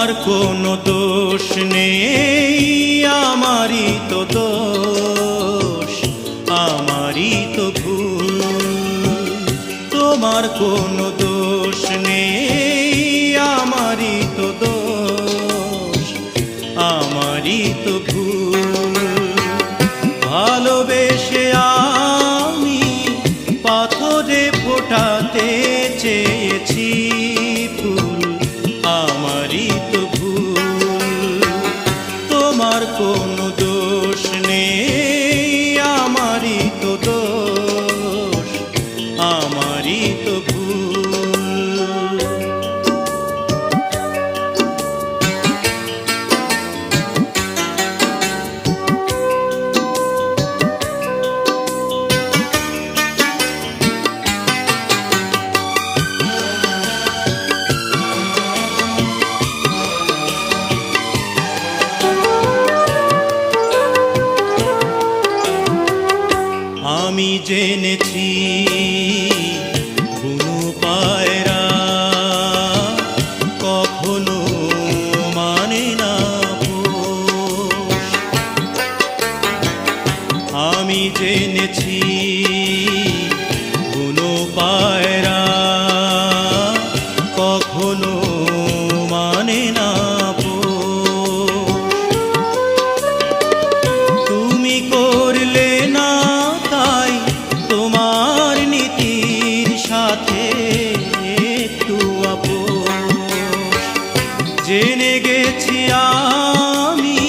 তোমার কোনো দোষ নেই, আমারই তো দোষ, আমারই তো ভুল। তোমার কোনো দোষ নেই, আমারই তো দোষ, আমারই তো ভুল। ভালোবেসে আমি পাথরে ফোটাতে চেয়েছি ফুল, আমারই তো ভুল। তোমার কোনো দোষ নেই, আমারই তো দোষ, আমারই তো ভুল। আমি জেনেছি বুনো পায়রা কখনো মানে না পোষ। আমি জেনেছি বুনো পায়রা কখনো মানে না পোষ। তুমি করলে না তাই তোমার নীতির সাথে একটু আপোষ। জেনে গেছি আমি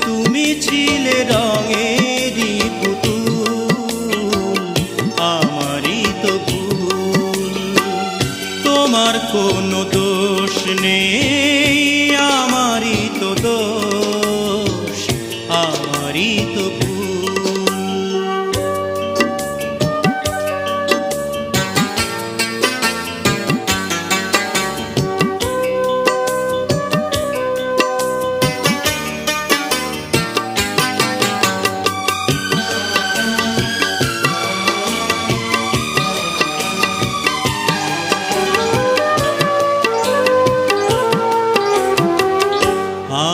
তুমি ছিলে রঙেরই পুতুল, আমারই তো ভুল। তোমার কোনো দোষ নেই, আমারই তো দোষ, আমারই তো ভুল।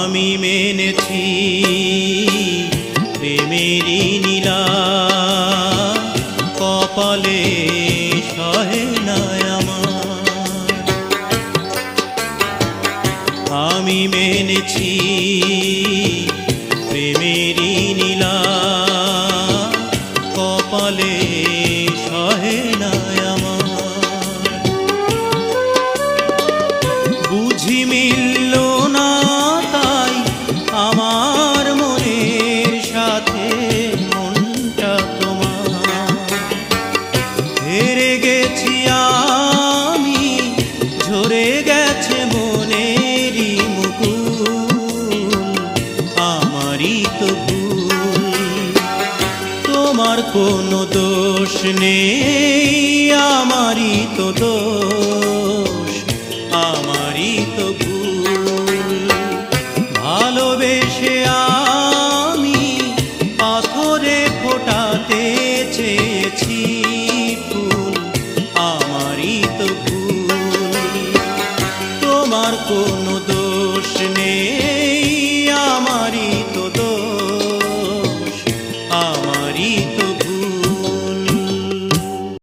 আমি মেনেছি প্রেমেরই নীলা কপালে সহে না আমার। আমি মেনেছি প্রেমেরই নীলা কপালে সহে না আমার। বুঝি মিলল না তাই আমার মনের সাথে মনটা তোমার। হেরে গেছি আমি, ঝরে গেছে মনেরই মুকুল, আমারই তো ভুল। তোমার কোনো দোষ নেই, আমারই তো দোষ,